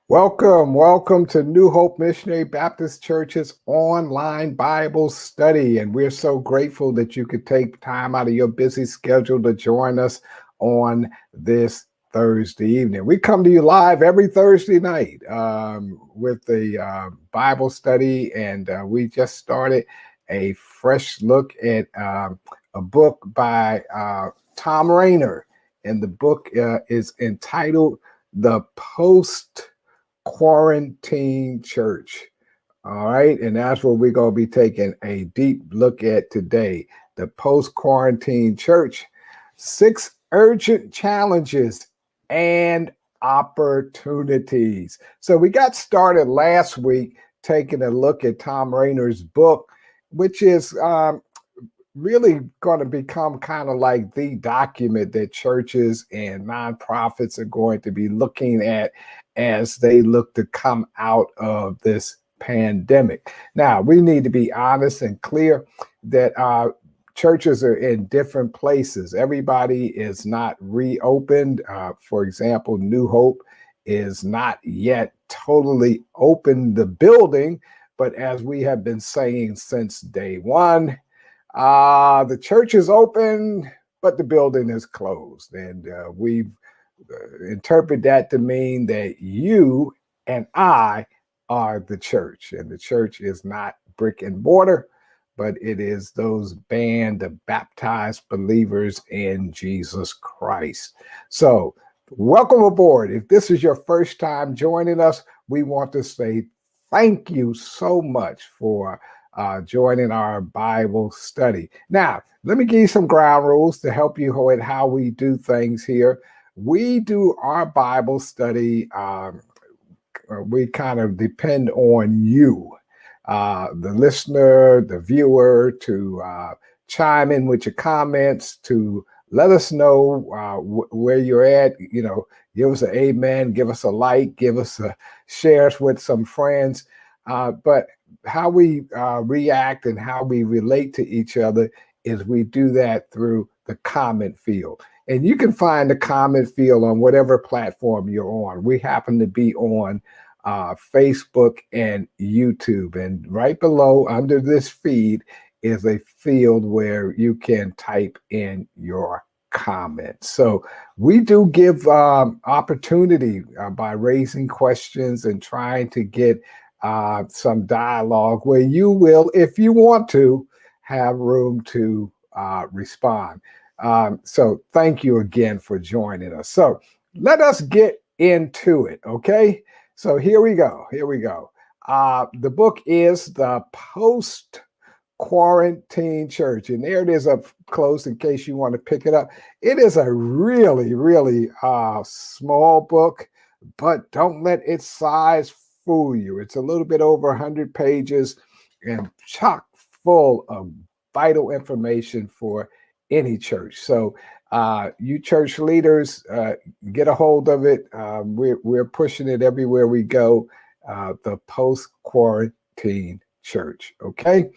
Welcome to New Hope Missionary Baptist Church's online Bible study. And we're so grateful that you could take time out of your busy schedule to join us on this Thursday evening. We come to you live every Thursday night with the Bible study, and we just started a fresh look at a book by Tom Rainer. And the book is entitled The Post Quarantine Church. All right. And that's what we're going to be taking a deep look at today. The post quarantine church, 6 urgent challenges and opportunities. So we got started last week taking a look at Tom Rainer's book, which is really going to become kind of like the document that churches and nonprofits are going to be looking at as they look to come out of this pandemic. Now, we need to be honest and clear that churches are in different places. Everybody is not reopened. For example, New Hope is not yet totally open the building, but as we have been saying since day one, the church is open, but the building is closed. And we interpret that to mean that you and I are the church. And the church is not brick and mortar, but it is those band of baptized believers in Jesus Christ. So welcome aboard. If this is your first time joining us, we want to say thank you so much for joining our Bible study. Now, let me give you some ground rules to help you with how we do things here. We do our Bible study, we kind of depend on you, the listener, the viewer, to chime in with your comments, to let us know where you're at. You know, give us an amen, give us a like, give us a share with some friends. But how we react and how we relate to each other is we do that through the comment field. And you can find the comment field on whatever platform you're on. We happen to be on Facebook and YouTube. And right below, under this feed, is a field where you can type in your comments. So we do give opportunity by raising questions and trying to get some dialogue where you will, if you want to, have room to respond. So thank you again for joining us. So let us get into it, okay? So here we go. The book is The Post Quarantine Church. And there it is up close in case you want to pick it up. It is a really, really small book, but don't let its size fool you. It's a little bit over 100 pages and chock full of vital information for any church. So you church leaders, get a hold of it. We're pushing it everywhere we go. The post-quarantine church, okay?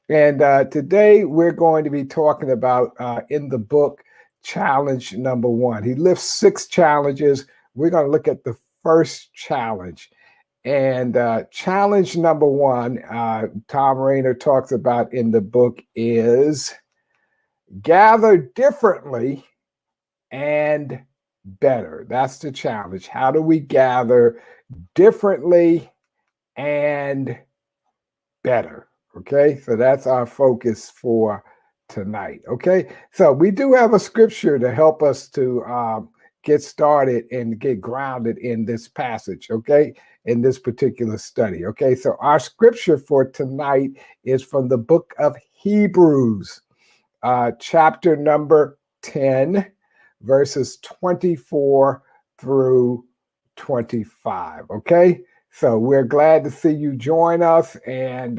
And today we're going to be talking about, in the book, challenge number 1. He lists 6 challenges. We're going to look at the first challenge. And challenge number 1, Tom Rainer talks about in the book, is gather differently and better. That's the challenge. How do we gather differently and better? Okay, so that's our focus for tonight. Okay, so we do have a scripture to help us to get started and get grounded in this passage, okay, in this particular study. Okay, so our scripture for tonight is from the book of Hebrews, chapter number 10, verses 24 through 25. Okay, so we're glad to see you join us, and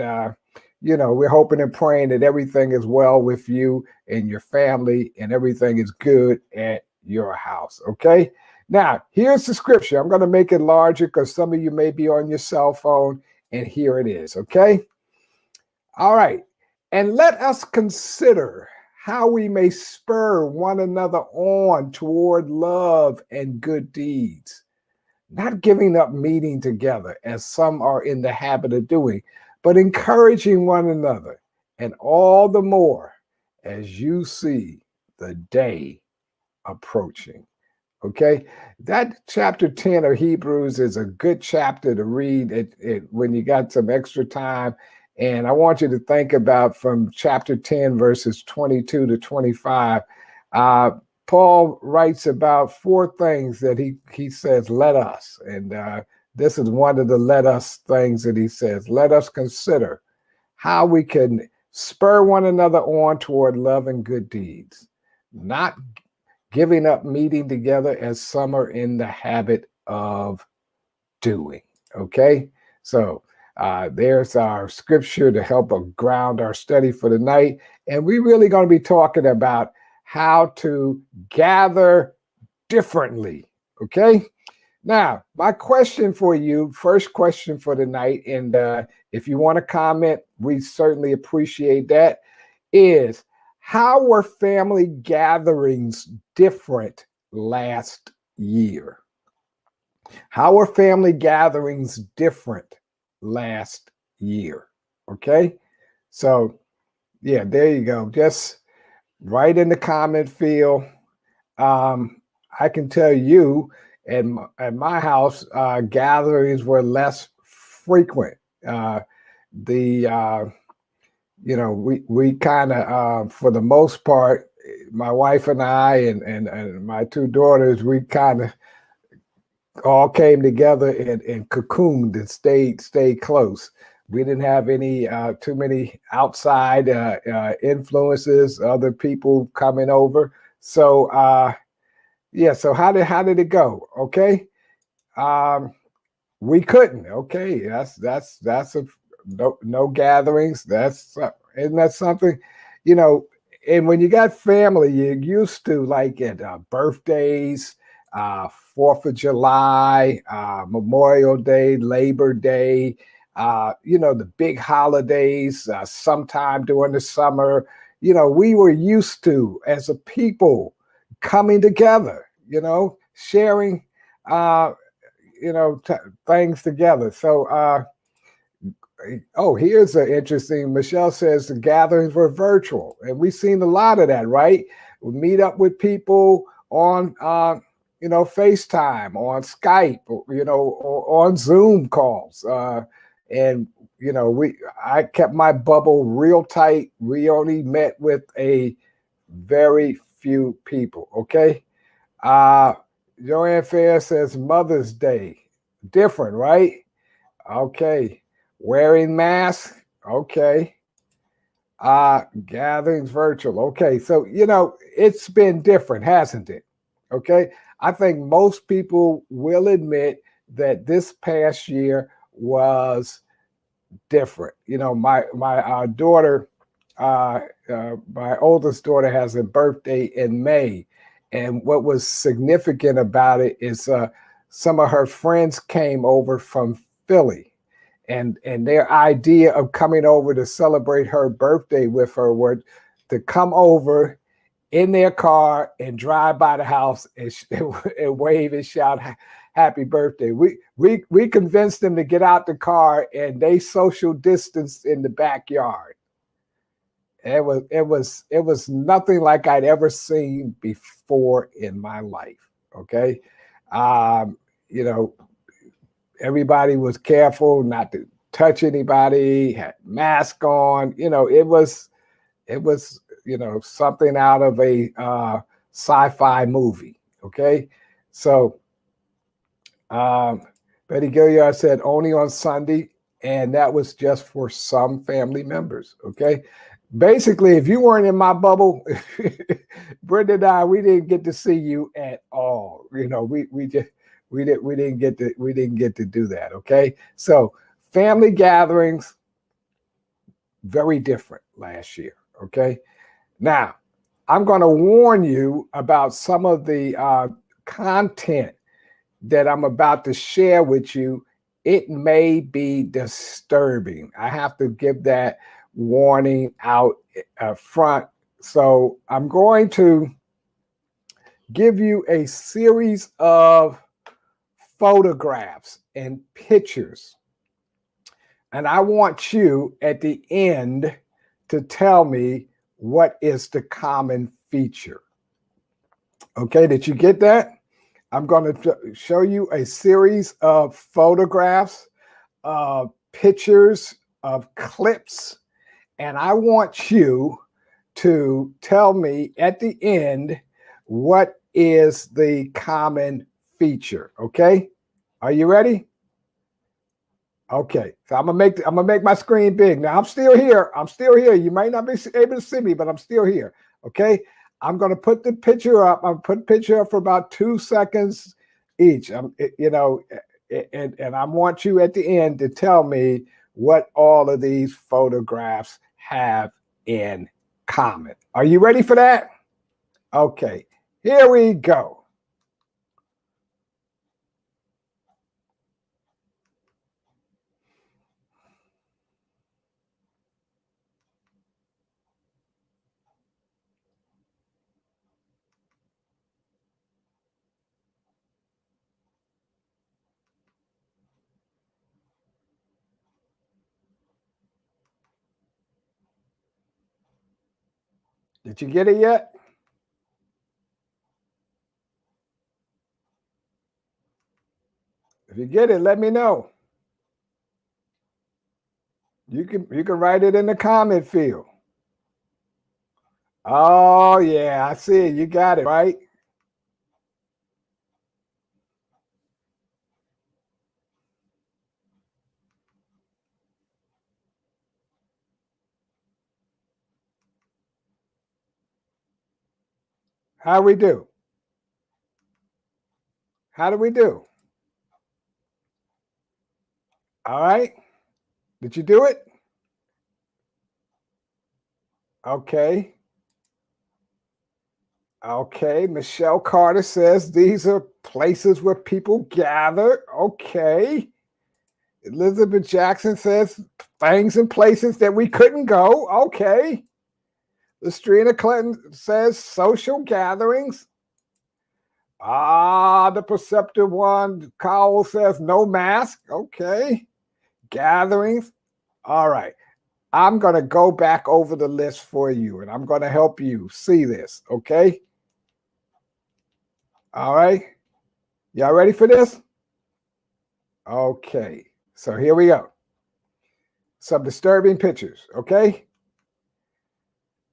we're hoping and praying that everything is well with you and your family and everything is good at your house. Okay, now here's the scripture. I'm going to make it larger because some of you may be on your cell phone, and here it is. Okay, all right. And let us consider how we may spur one another on toward love and good deeds, not giving up meeting together as some are in the habit of doing, but encouraging one another, and all the more as you see the day approaching. Okay, that chapter 10 of Hebrews is a good chapter to read when you got some extra time. And I want you to think about from chapter 10, verses 22 to 25. Uh, Paul writes about four things that he says, let us. And this is one of the let us things that he says. Let us consider how we can spur one another on toward love and good deeds, not giving up meeting together as some are in the habit of doing. Okay, so there's our scripture to help ground our study for the night. And we're really going to be talking about how to gather differently. Okay, now my question for you, first question for the night, and if you want to comment, we certainly appreciate that, is how were family gatherings different last year? How were family gatherings different last year? Okay. So, yeah, there you go. Just write in the comment field. I can tell you at my house, gatherings were less frequent. The we kind of for the most part, my wife and I and my two daughters, we kind of all came together and cocooned and stayed close. We didn't have any too many outside influences, other people coming over. So yeah, so how did it go? Okay. We couldn't. Okay, that's a no gatherings. That's isn't that something, you know? And when you got family, you're used to like at birthdays, 4th of July, Memorial Day, Labor Day. The big holidays, sometime during the summer. We were used to as a people coming together. Sharing. Things together. So, here's an interesting. Michelle says the gatherings were virtual, and we've seen a lot of that, right? We meet up with people on, FaceTime, on Skype, or on Zoom calls, and I kept my bubble real tight. We only met with a very few people. Okay. Joanne Fair says Mother's Day. Different, right? Okay. Wearing masks. Okay. Gatherings virtual. Okay. So, it's been different, hasn't it? Okay. I think most people will admit that this past year was different. My daughter, my oldest daughter has a birthday in May. And what was significant about it is some of her friends came over from Philly. And their idea of coming over to celebrate her birthday with her were to come over in their car and drive by the house and wave and shout happy birthday. We convinced them to get out the car, and they social distanced in the backyard. It was nothing like I'd ever seen before in my life. Okay. Um, you know, Everybody was careful not to touch anybody, had mask on. It was something out of a sci-fi movie. Okay. So Betty Gilliard said only on Sunday, and that was just for some family members. Okay. Basically, if you weren't in my bubble, Brenda and I, we didn't get to see you at all. We didn't get to do that. Okay. So family gatherings, very different last year. Okay. Now, I'm going to warn you about some of the content that I'm about to share with you. It may be disturbing. I have to give that warning out front. So I'm going to give you a series of photographs and pictures. And I want you at the end to tell me what is the common feature. Okay, did you get that? I'm going to show you a series of photographs, pictures, of clips, and I want you to tell me at the end what is the common feature. Okay, are you ready? Okay, so I'm gonna make my screen big. Now I'm still here. I'm still here. You might not be able to see me, but I'm still here. Okay, I'm gonna put the picture up. I'm put the picture up for about 2 seconds each. And I want you at the end to tell me what all of these photographs have in common. Are you ready for that? Okay, here we go. Did you get it yet? If you get it, let me know. You can write it in the comment field. Oh yeah, I see it. You got it right. How we do? How do we do? All right. Did you do it? Okay. Okay. Michelle Carter says these are places where people gather. Okay. Elizabeth Jackson says things and places that we couldn't go. Okay. Lastrina Clinton says social gatherings. Ah, the perceptive one. Cowell says no mask. Okay. Gatherings. All right. I'm going to go back over the list for you and I'm going to help you see this. Okay. All right. Y'all ready for this? Okay. So here we go. Some disturbing pictures. Okay.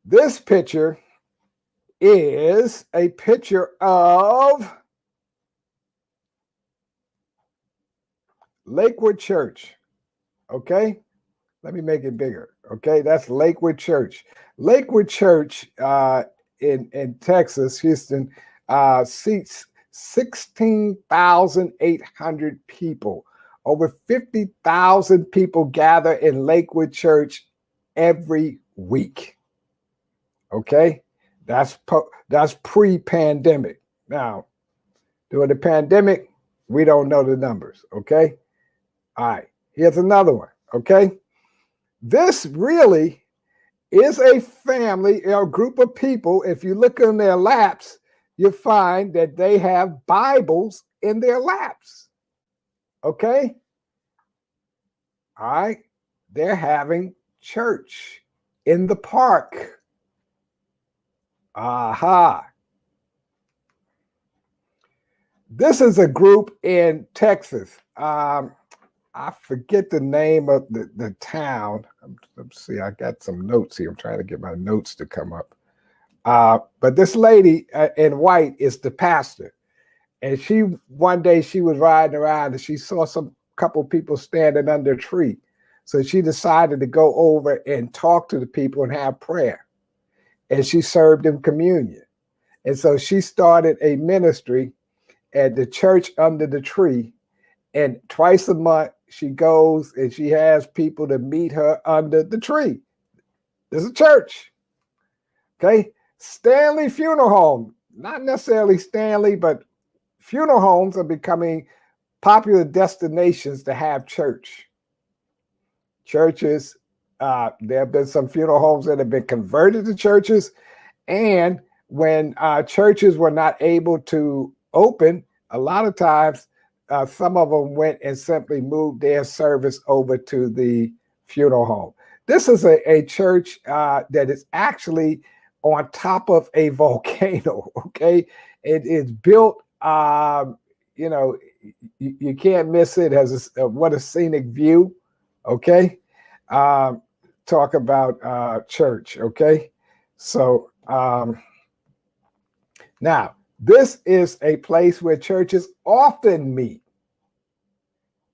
This picture is a picture of Lakewood Church. Okay. Let me make it bigger. Okay. That's Lakewood Church. Lakewood Church in Texas, Houston, seats 16,800 people. Over 50,000 people gather in Lakewood Church every week. Okay. That's pre-pandemic. Now, during the pandemic, we don't know the numbers. Okay. All right. Here's another one. Okay. This really is a family, a group of people. If you look in their laps, you find that they have Bibles in their laps. Okay. All right. They're having church in the park. Aha. This is a group in Texas. I forget the name of the town. Let's see, I got some notes here. I'm trying to get my notes to come up. But this lady in white is the pastor. And one day she was riding around and she saw some couple people standing under a tree. So she decided to go over and talk to the people and have prayer. And she served them communion. And so she started a ministry at the church under the tree. And twice a month, she goes and she has people to meet her under the tree. There's a church. Okay. Stanley Funeral Home. Not necessarily Stanley, but funeral homes are becoming popular destinations to have church. Churches, there have been some funeral homes that have been converted to churches. And when churches were not able to open, a lot of times some of them went and simply moved their service over to the funeral home. This is a church that is actually on top of a volcano. Okay, it is built. You know, you can't miss it. Has what a scenic view. Okay, um, talk about church. Okay, so now this is a place where churches often meet.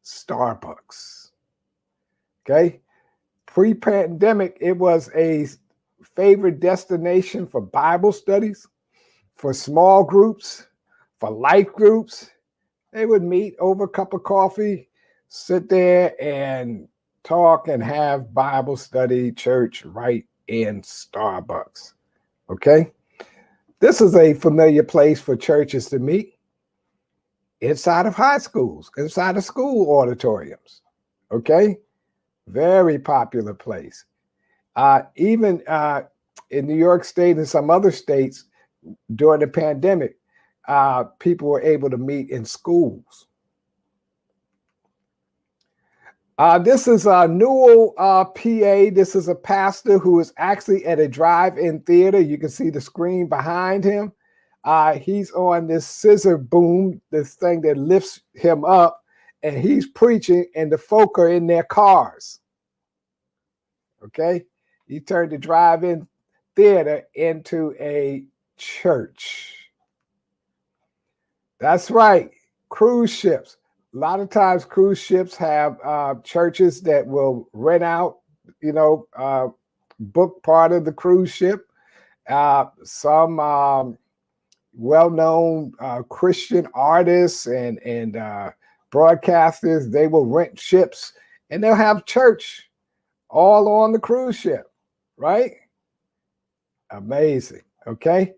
Starbucks. Okay. Pre-pandemic, it was a favorite destination for Bible studies, for small groups, for life groups. They would meet over a cup of coffee, sit there and talk and have Bible study church right in Starbucks. Okay. This is a familiar place for churches to meet inside of high schools, inside of school auditoriums. Okay. Very popular place. Even in New York State and some other states during the pandemic, people were able to meet in schools. This is Newell, PA. This is a pastor who is actually at a drive-in theater. You can see the screen behind him. He's on this scissor boom, this thing that lifts him up, and he's preaching, and the folk are in their cars. Okay, he turned the drive-in theater into a church. That's right, cruise ships. A lot of times cruise ships have churches that will rent out, book part of the cruise ship. Some well-known Christian artists and broadcasters, they will rent ships and they'll have church all on the cruise ship, right? Amazing. Okay.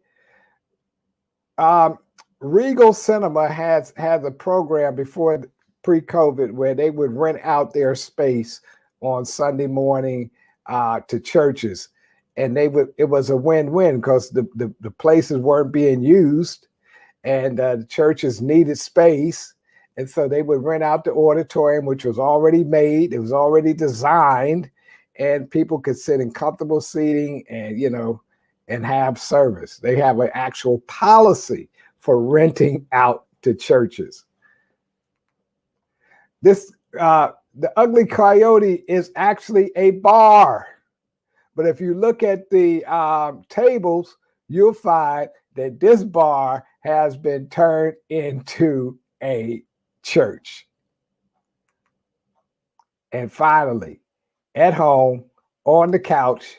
Regal Cinema has a program before pre-COVID where they would rent out their space on Sunday morning to churches, and it was a win-win because the places weren't being used, and the churches needed space, and so they would rent out the auditorium, which was already made, it was already designed, and people could sit in comfortable seating and have service. They have an actual policy for renting out to churches. This the Ugly Coyote is actually a bar, but if you look at the tables, you'll find that this bar has been turned into a church. And finally, at home, on the couch,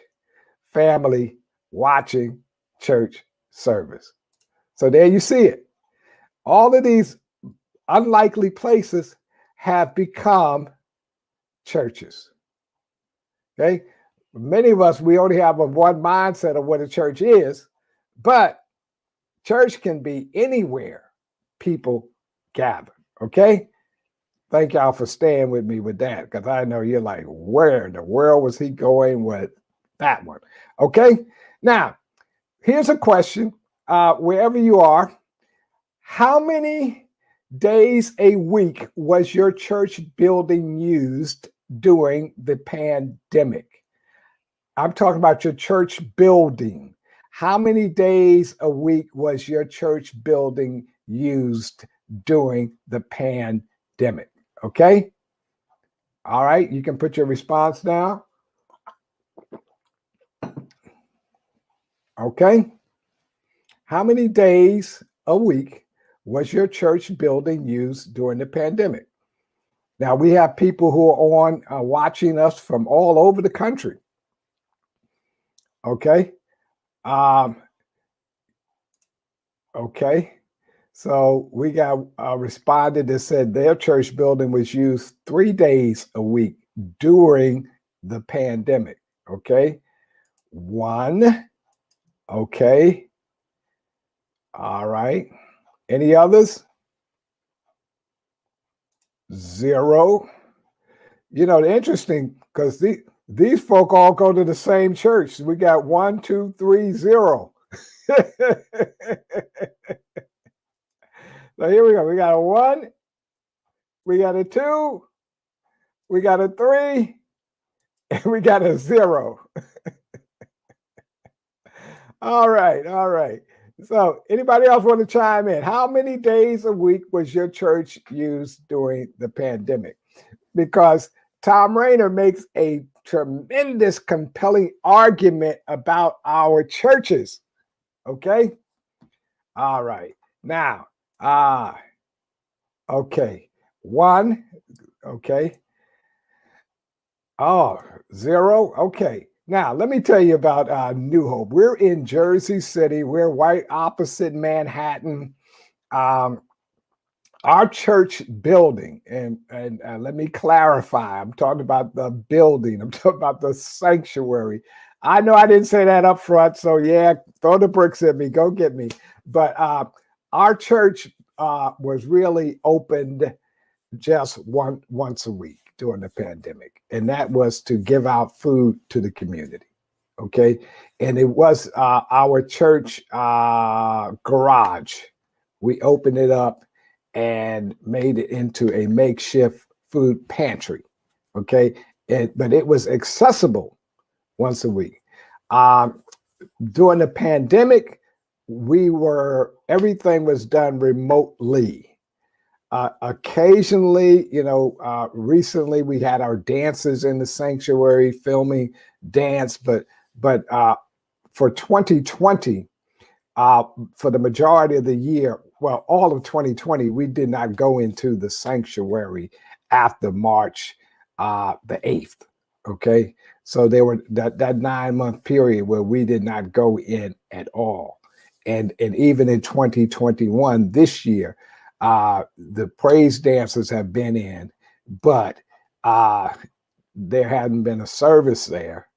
family watching church service. So there you see it. All of these unlikely places have become churches. Okay. Many of us, we only have a one mindset of what a church is, but church can be anywhere people gather. Okay. Thank y'all for staying with me with that, because I know you're like, where in the world was he going with that one? Okay. Now, here's a question. Wherever you are, how many days a week was your church building used during the pandemic? I'm talking about your church building. How many days a week was your church building used during the pandemic? Okay. All right. You can put your response down. Okay. How many days a week was your church building used during the pandemic? Now, we have people who are on watching us from all over the country. Okay. Okay. So we got a respondent that said their church building was used 3 days a week during the pandemic. Okay. 1. Okay. All right. Any others? 0. You know, the interesting, because these folk all go to the same church. We got 1, 2, 3, 0. So here we go. We got a 1, We got a 2, we got a 3, and we got a 0. All right, all right. So, anybody else want to chime in? How many days a week was your church used during the pandemic? Because Tom Rayner makes a tremendous, compelling argument about our churches. Okay. All right. Now, okay. 1, okay. Oh, 0. Okay. Now, let me tell you about New Hope. We're in Jersey City. We're right opposite Manhattan. Um, our church building, and let me clarify, I'm talking about the building, I'm talking about the sanctuary. I know I didn't say that up front, so yeah, throw the bricks at me, go get me. But our church was really opened just once a week during the pandemic, and that was to give out food to the community. Okay, and it was our church garage. We opened it up and made it into a makeshift food pantry. Okay, but it was accessible once a week. Um, During the pandemic, everything was done remotely. Occasionally, recently we had our dancers in the sanctuary filming dance, but for 2020, for the majority of the year, well, all of 2020, we did not go into the sanctuary after March the 8th. Okay, so there were that 9-month period where we did not go in at all, and even in 2021, this year, the praise dancers have been in, but there hadn't been a service there.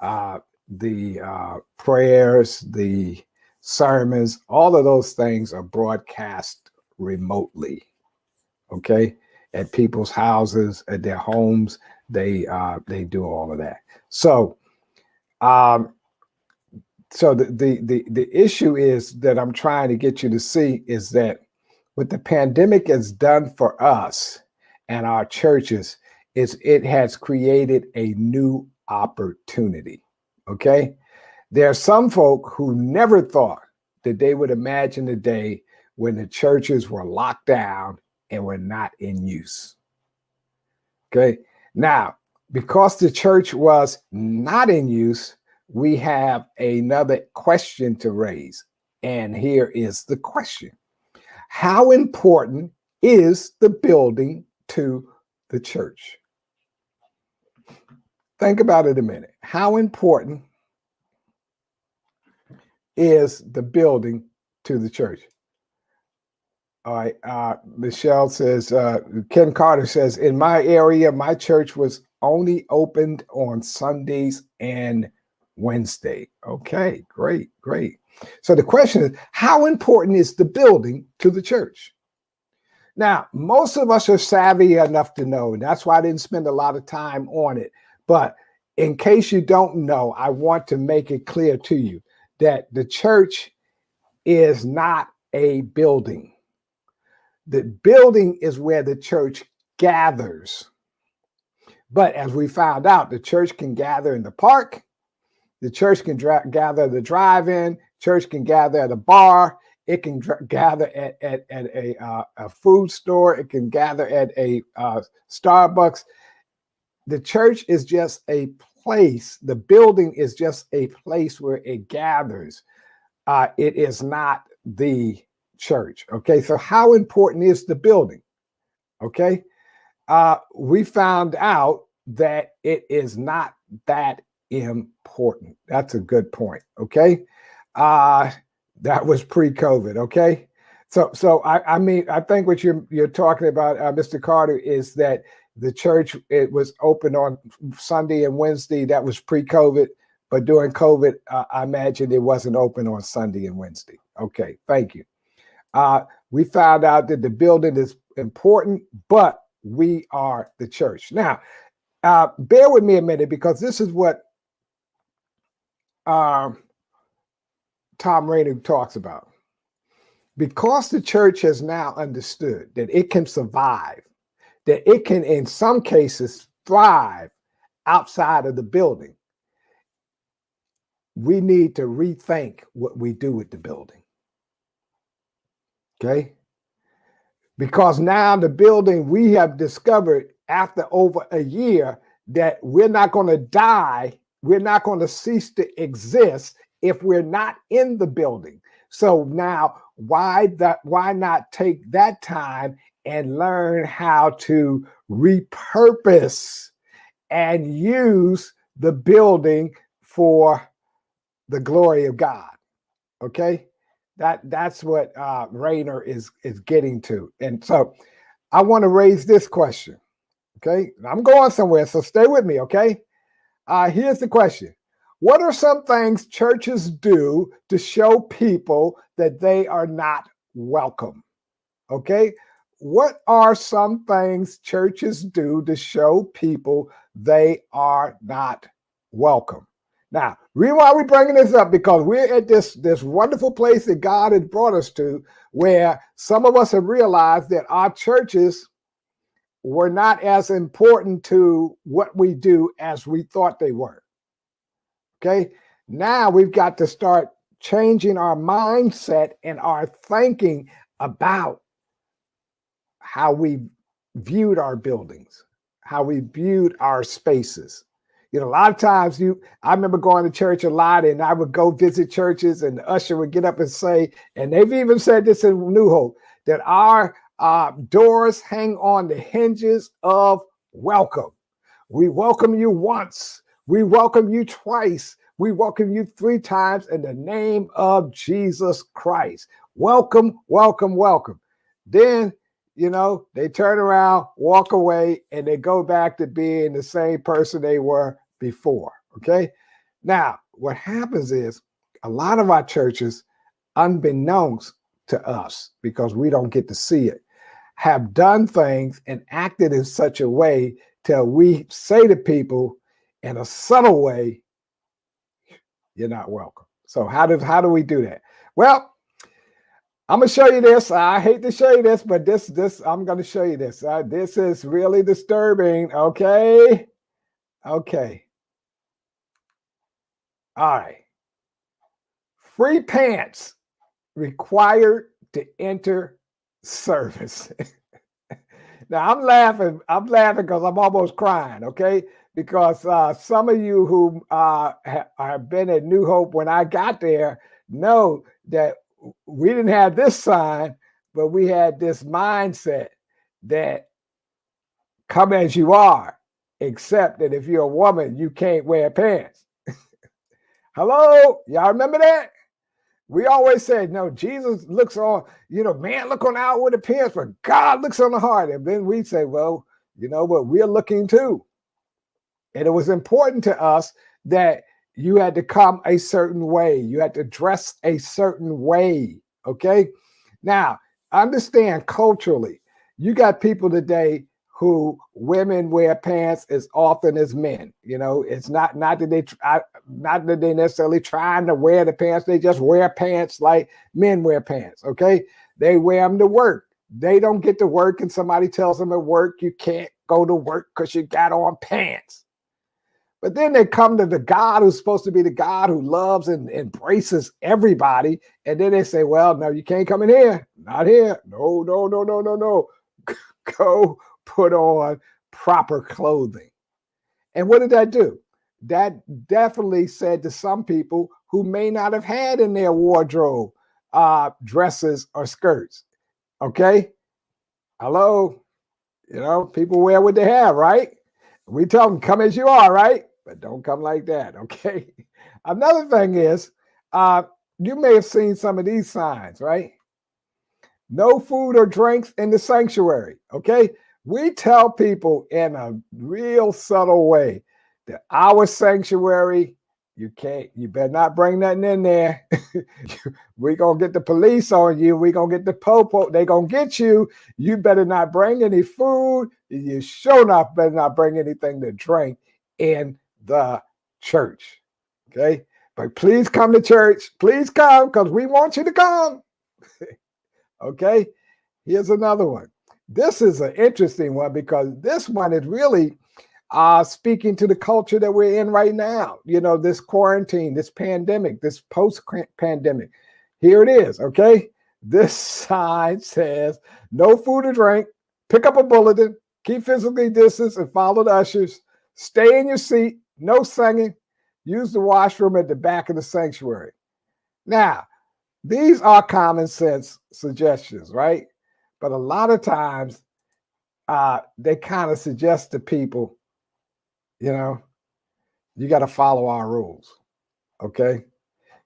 The prayers, the sermons, all of those things are broadcast remotely. Okay, at people's houses, at their homes, they do all of that. So, um, so the issue is that I'm trying to get you to see is that what the pandemic has done for us and our churches is it has created a new opportunity. Okay. There are some folk who never thought that they would imagine a day when the churches were locked down and were not in use. Okay. Now, because the church was not in use, we have another question to raise. And here is the question: how important is the building to the church? Think about it a minute. How important is the building to the church? All right. Michelle says, Ken Carter says, in my area, my church was only opened on Sundays and Wednesday. Okay, great, great. So the question is, how important is the building to the church? Now, most of us are savvy enough to know, and that's why I didn't spend a lot of time on it. But in case you don't know, I want to make it clear to you that the church is not a building. The building is where the church gathers. But as we found out, the church can gather in the park, the church can gather at the drive-in, church can gather at a bar, it can gather at a food store, it can gather at a Starbucks. The church is just a place. The building is just a place where it gathers. It is not the church. Okay, so how important is the building? Okay, we found out that it is not that important. That's a good point. Okay, that was pre-COVID. Okay, so I mean, I think what you're talking about, Mr. Carter, is that the church, it was open on Sunday and Wednesday. That was pre-COVID, but during COVID, I imagine it wasn't open on Sunday and Wednesday. Okay, thank you. We found out that the building is important, but we are the church. Now, bear with me a minute, because this is what Tom Rayner talks about. Because the church has now understood that it can survive, that it can, in some cases, thrive outside of the building, we need to rethink what we do with the building. Okay? Because now the building, we have discovered after over a year that we're not going to die, we're not going to cease to exist if we're not in the building. So now why not take that time and learn how to repurpose and use the building for the glory of God? Okay? That's what Rayner is getting to. And so I want to raise this question. Okay, I'm going somewhere, so stay with me. Okay, here's the question: what are some things churches do to show people that they are not welcome? Okay, what are some things churches do to show people they are not welcome? Now, reason why we're bringing this up, because we're at this wonderful place that God has brought us to, where some of us have realized that our churches were not as important to what we do as we thought they were. Okay, now we've got to start changing our mindset and our thinking about how we viewed our buildings, how we viewed our spaces. You know, a lot of times I remember going to church a lot, and I would go visit churches, and the usher would get up and say, and they've even said this in New Hope, that our doors hang on the hinges of welcome. We welcome you once. We welcome you twice. We welcome you 3 times in the name of Jesus Christ. Welcome, welcome, welcome. Then, you know, they turn around, walk away, and they go back to being the same person they were before. Okay. Now, what happens is a lot of our churches, unbeknownst to us, because we don't get to see it, have done things and acted in such a way till we say to people in a subtle way, you're not welcome. So how do we do that? Well, I'm gonna show you this. I hate to show you this, but this I'm gonna show you this. This is really disturbing. Okay. Okay. All right. Free pants required to enter service. Now I'm laughing because I'm almost crying, okay? Because some of you who have been at New Hope when I got there know that we didn't have this sign, but we had this mindset that come as you are, except that if you're a woman, you can't wear pants. Hello? Y'all remember that? We always said, no, Jesus looks on, man look on the outward appearance, but God looks on the heart. And then we say, well, you know what, we're looking too. And it was important to us that you had to come a certain way. You had to dress a certain way, okay? Now, understand culturally, you got people today who women wear pants as often as men. You know, it's not that they necessarily trying to wear the pants. They just wear pants like men wear pants, okay? They wear them to work. They don't get to work and somebody tells them at work, you can't go to work because you got on pants. But then they come to the God who's supposed to be the God who loves and embraces everybody. And then they say, well, no, you can't come in here. Not here. No. Go put on proper clothing. And what did that do? That definitely said to some people who may not have had in their wardrobe dresses or skirts. Okay? Hello? People wear what they have, right? We tell them, come as you are, right? But don't come like that, okay? Another thing is, you may have seen some of these signs, right? No food or drinks in the sanctuary, okay? We tell people in a real subtle way that our sanctuary, you better not bring nothing in there. We're going to get the police on you. We're going to get the popo. They're going to get you. You better not bring any food. You sure enough better not bring anything to drink in the church, okay? But please come to church. Please come because we want you to come. Okay, here's another one. this is an interesting one because this one is really speaking to the culture that we're in right now. You know, this quarantine, this pandemic, this post-pandemic. Here it is, okay? This sign says, no food or drink, pick up a bulletin, keep physically distanced and follow the ushers, stay in your seat, no singing, use the washroom at the back of the sanctuary. Now, these are common sense suggestions, right? But a lot of times they kind of suggest to people, you know, you got to follow our rules. Okay.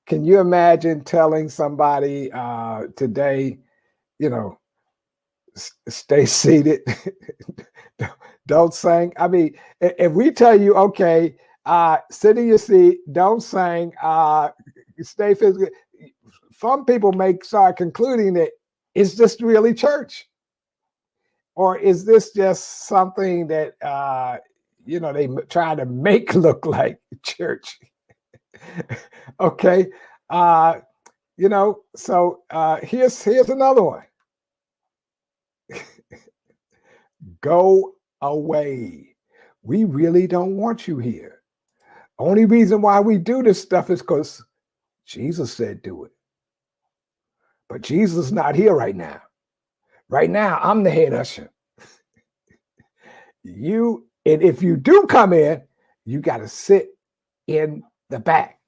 Can you imagine telling somebody today, you know, stay seated, don't sing? I mean, if we tell you, okay, sit in your seat, don't sing, stay physically, some people may start concluding that it's just really church. Or is this just something that you know, they try to make look like church? Okay, uh, you know. So here's another one. Go away. We really don't want you here. Only reason why we do this stuff is because Jesus said do it. But Jesus is not here right now. Right now, I'm the head usher. And if you do come in, you got to sit in the back.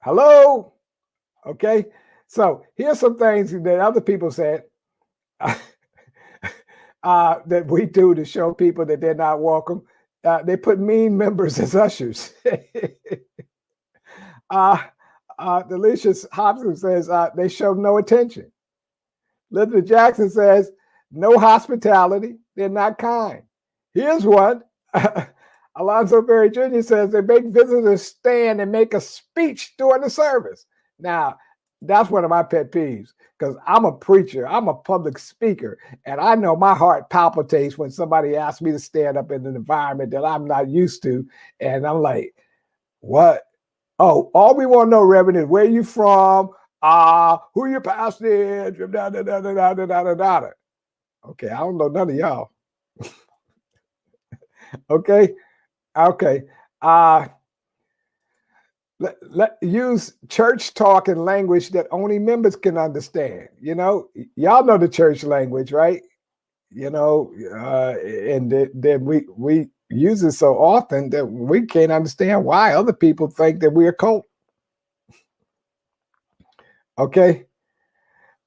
Hello? Okay. So here's some things that other people said that we do to show people that they're not welcome. They put mean members as ushers. Delicious Hobson says they show no attention. Elizabeth Jackson says no hospitality. They're not kind. Here's one. Alonzo Perry Jr. says they make visitors stand and make a speech during the service. Now, that's one of my pet peeves because I'm a preacher, I'm a public speaker, and I know my heart palpitates when somebody asks me to stand up in an environment that I'm not used to. And I'm like, what? Oh, all we want to know, Reverend, is where you from, who your pastor is, da, da, da, da, da, da, da, da. Okay, I don't know none of y'all. Okay. Okay. Let use church talk and language that only members can understand. You know, y'all know the church language, right? You know, and then we use it so often that we can't understand why other people think that we're a cult. Okay.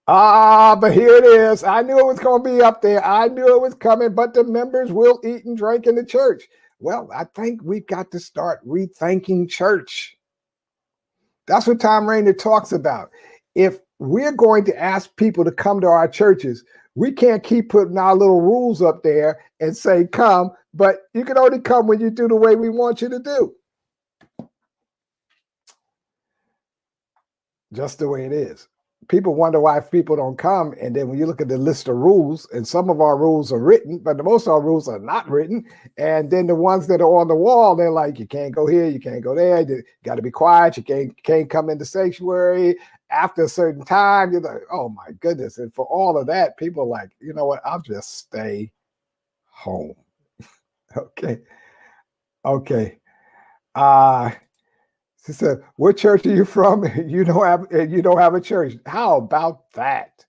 But here it is. I knew it was going to be up there. I knew it was coming, but the members will eat and drink in the church. Well, I think we've got to start rethinking church. That's what Tom Rainer talks about. If we're going to ask people to come to our churches, we can't keep putting our little rules up there and say, come, but you can only come when you do the way we want you to do. Just the way it is. People wonder why people don't come. And then when you look at the list of rules, and some of our rules are written, but most of our rules are not written. And then the ones that are on the wall, they're like, you can't go here, you can't go there, you got to be quiet, you can't come in the sanctuary after a certain time. You're like, oh my goodness. And for all of that, people are like, you know what, I'll just stay home. Okay. Okay. She said, what church are you from? You don't have a church. How about that?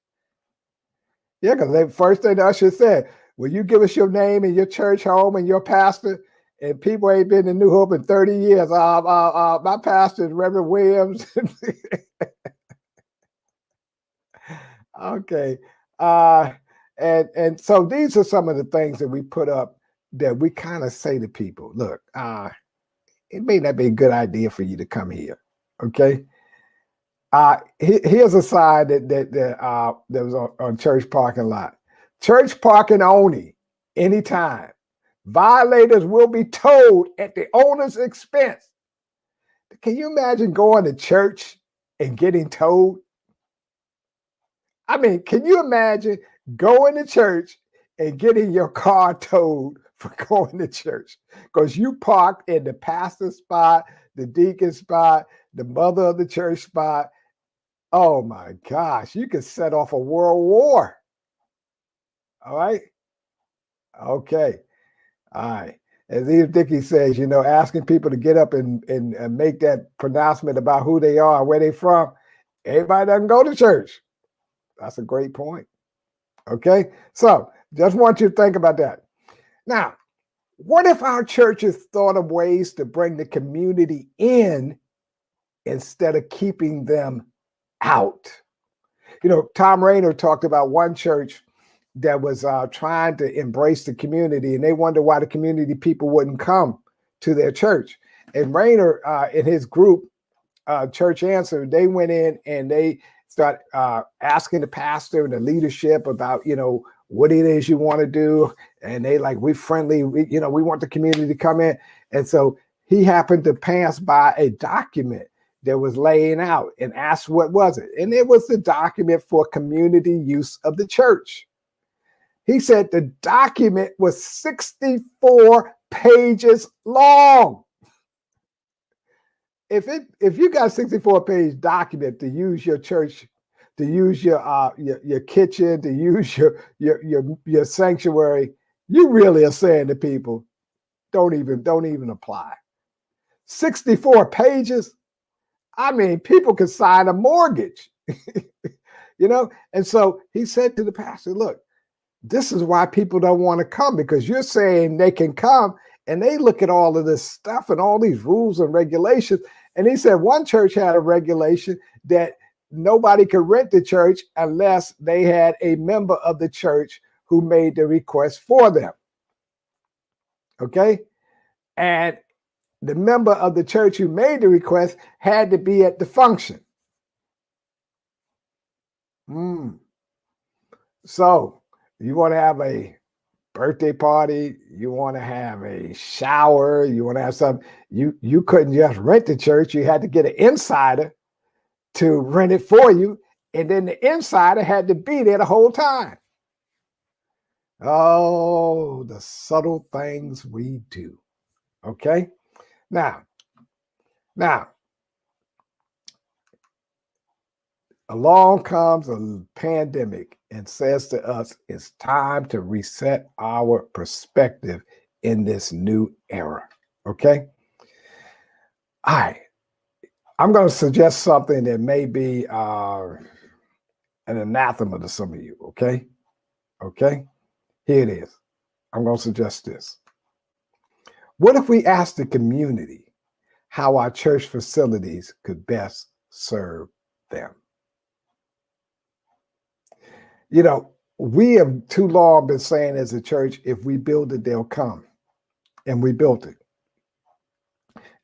Yeah, because the first thing the usher said, will you give us your name and your church home and your pastor? And people ain't been in New Hope in 30 years. My pastor is Reverend Williams. Okay. And so these are some of the things that we put up that we kind of say to people, look, it may not be a good idea for you to come here. Okay. Here's a sign that was on church parking lot. Church parking only, anytime. Violators will be towed at the owner's expense. Can you imagine going to church and getting towed? I mean, can you imagine going to church and getting your car towed for going to church? Because you parked in the pastor's spot, the deacon spot, the mother of the church spot. Oh my gosh, you could set off a world war. All right. Okay. All right. As Eve Dickey says, asking people to get up and make that pronouncement about who they are, where they from. Everybody doesn't go to church. That's a great point. Okay. So just want you to think about that. Now, what if our churches thought of ways to bring the community in instead of keeping them out? Tom Rainer talked about one church that was trying to embrace the community, and they wonder why the community people wouldn't come to their church. And Rainer, in his group, Church Answer, they went in and they start asking the pastor and the leadership about, what it is you want to do. And they like, we're friendly, we want the community to come in. And so he happened to pass by a document that was laying out and asked what was it. And it was the document for community use of the church. He said the document was 64 pages long. If you got a 64-page document to use your church, to use your kitchen, to use your sanctuary, you really are saying to people, don't even apply. 64 pages. I mean, people could sign a mortgage, And so he said to the pastor, look, this is why people don't want to come, because you're saying they can come and they look at all of this stuff and all these rules and regulations. And he said one church had a regulation that nobody could rent the church unless they had a member of the church who made the request for them. Okay. And the member of the church who made the request had to be at the function. So you want to have a birthday party, you want to have a shower, you want to have something, you couldn't just rent the church. You had to get an insider to rent it for you. And then the insider had to be there the whole time. Oh, the subtle things we do. Okay. Now, along comes a pandemic and says to us, it's time to reset our perspective in this new era. Okay. All right. I'm going to suggest something that may be an anathema to some of you. Okay. Okay. Here it is. I'm going to suggest this. What if we asked the community how our church facilities could best serve them? We have too long been saying as a church, if we build it, they'll come. And we built it.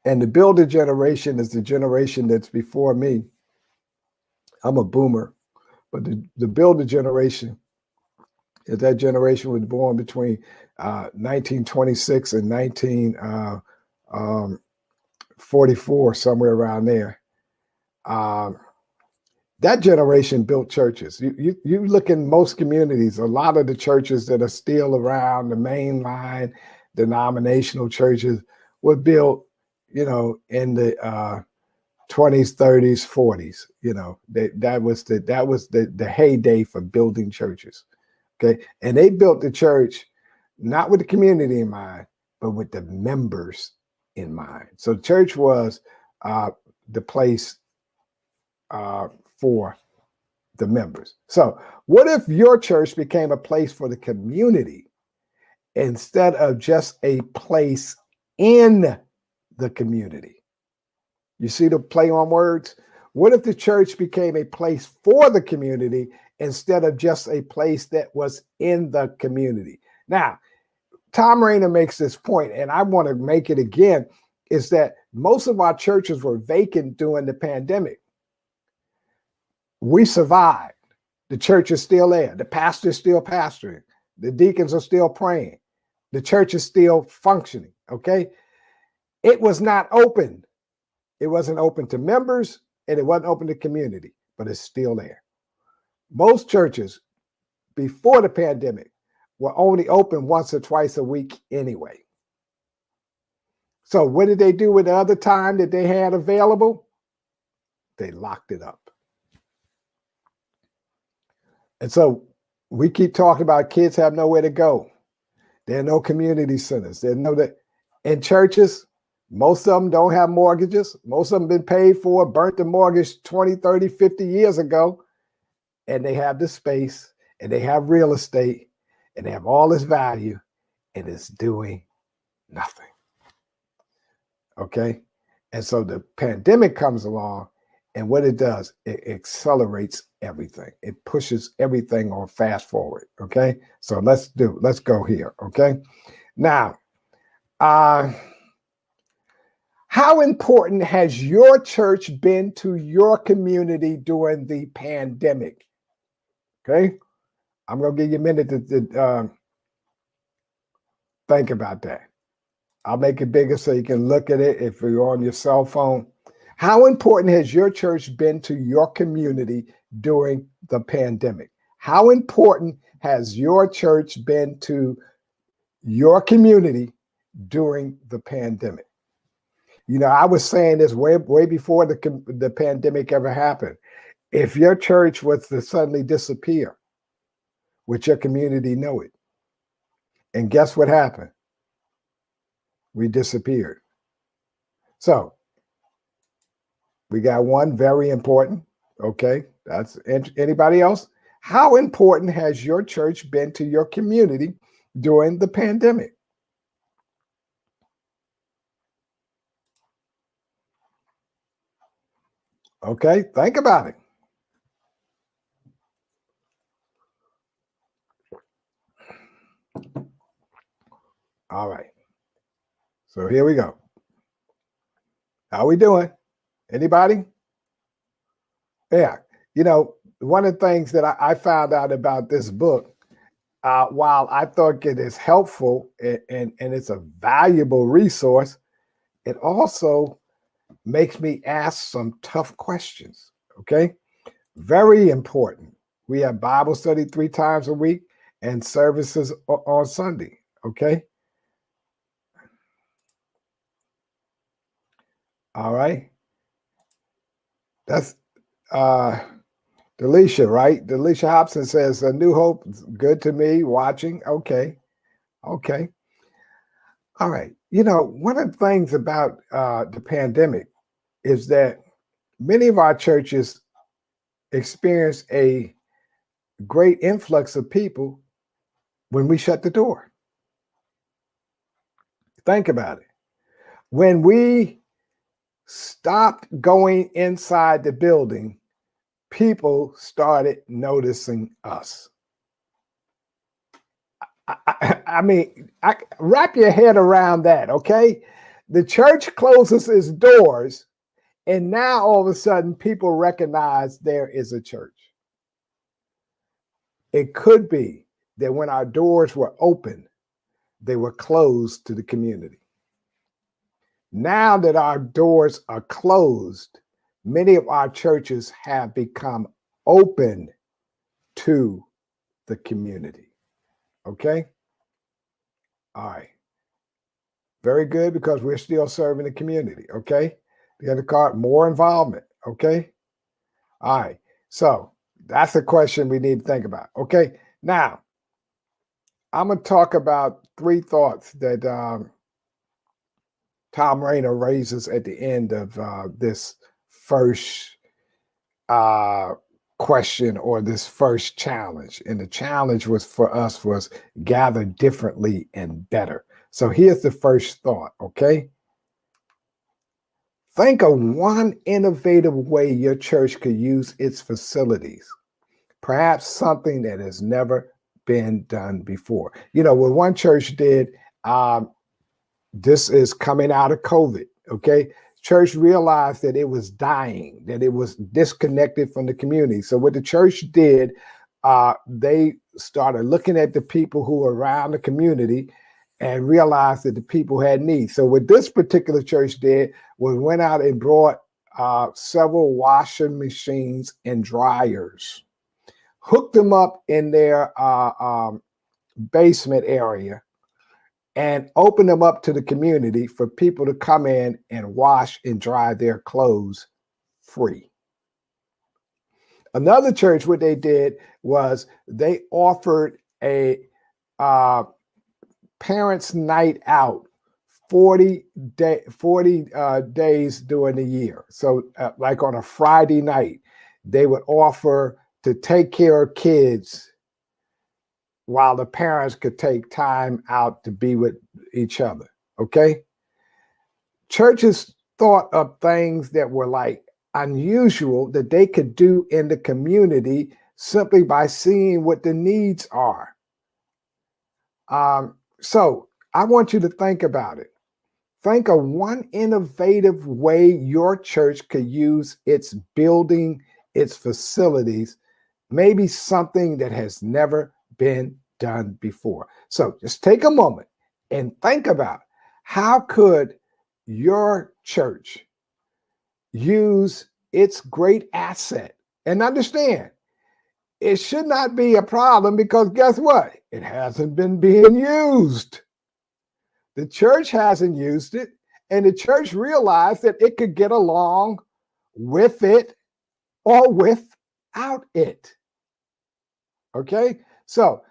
And the builder generation is the generation that's before me. I'm a boomer, but the builder generation is that generation was born between 1926 and 1944, somewhere around there. That generation built churches. You look in most communities, a lot of the churches that are still around, the mainline denominational churches, were built, in the 20s, 30s, 40s. That was the heyday for building churches. Okay, and they built the church not with the community in mind, but with the members in mind. So church was the place for the members. So what if your church became a place for the community instead of just a place in the community? You see the play on words? What if the church became a place for the community instead of just a place that was in the community? Now, Tom Rainer makes this point, and I want to make it again, is that most of our churches were vacant during the pandemic. We survived. The church is still there. The pastor is still pastoring. The deacons are still praying. The church is still functioning, okay? It was not open. It wasn't open to members, and it wasn't open to community, but it's still there. Most churches before the pandemic were only open once or twice a week anyway. So what did they do with the other time that they had available? They locked it up. And so We keep talking about kids have nowhere to go. There are no community centers. There are no that in churches. Most of them don't have mortgages. Most of them been paid for, burnt the mortgage 20, 30, 50 years ago. And they have the space and they have real estate and they have all this value and it's doing nothing. Okay. And so the pandemic comes along and what it does, it accelerates everything. It pushes everything on fast forward. Okay. So let's go here. Okay. Now, how important has your church been to your community during the pandemic? Okay. I'm going to give you a minute to think about that. I'll make it bigger so you can look at it if you're on your cell phone. How important has your church been to your community during the pandemic? How important has your church been to your community during the pandemic? You know, I was saying this way before the pandemic ever happened. If your church was to suddenly disappear, would your community know it? And guess what happened? We disappeared. So we got one very important. Okay, that's anybody else? How important has your church been to your community during the pandemic? Okay, think about it. All right. So here we go. How we doing? Anybody? Yeah. You know, one of the things that I found out about this book, while I thought it is helpful and it's a valuable resource, it also makes me ask some tough questions. Okay. Very important. We have Bible study 3 times a week and services on Sunday. Okay. All right. That's Delisha, right? Delisha Hobson says, A New Hope, good to me, watching. Okay. Okay. All right. You know, one of the things about the pandemic is that many of our churches experienced a great influx of people when we shut the door. Think about it. When we stopped going inside the building, people started noticing us. I mean, wrap your head around that, okay? The church closes its doors, and now all of a sudden people recognize there is a church. It could be that when our doors were open, they were closed to the community. Now that our doors are closed, many of our churches have become open to the community. Okay? All right. Very good, because we're still serving the community. Okay? The other card, more involvement. Okay? All right. So that's a question we need to think about. Okay? Now, I'm going to talk about 3 thoughts that Tom Rainer raises at the end of this first question, or this first challenge. And the challenge was for us was gather differently and better. So here's the first thought, okay? Think of one innovative way your church could use its facilities. Perhaps something that has never been done before. You know, what one church did, this is coming out of COVID, okay? Church realized that it was dying, that it was disconnected from the community. So what the church did, they started looking at the people who were around the community and realized that the people had needs. So what this particular church did was went out and brought several washing machines and dryers, hooked them up in their basement area, and open them up to the community for people to come in and wash and dry their clothes free. Another church, what they did was they offered a uh, parents' night out 40 days during the year. So like on a Friday night, they would offer to take care of kids while the parents could take time out to be with each other. Okay. Churches thought of things that were like unusual that they could do in the community simply by seeing what the needs are. So I want you to think about it. Think of one innovative way your church could use its building, its facilities, maybe something that has never been done before. So just take a moment and think about how could your church use its great asset, and understand it should not be a problem because guess what? It hasn't been being used. The church hasn't used it, and the church realized that it could get along with it or without it. Okay? So,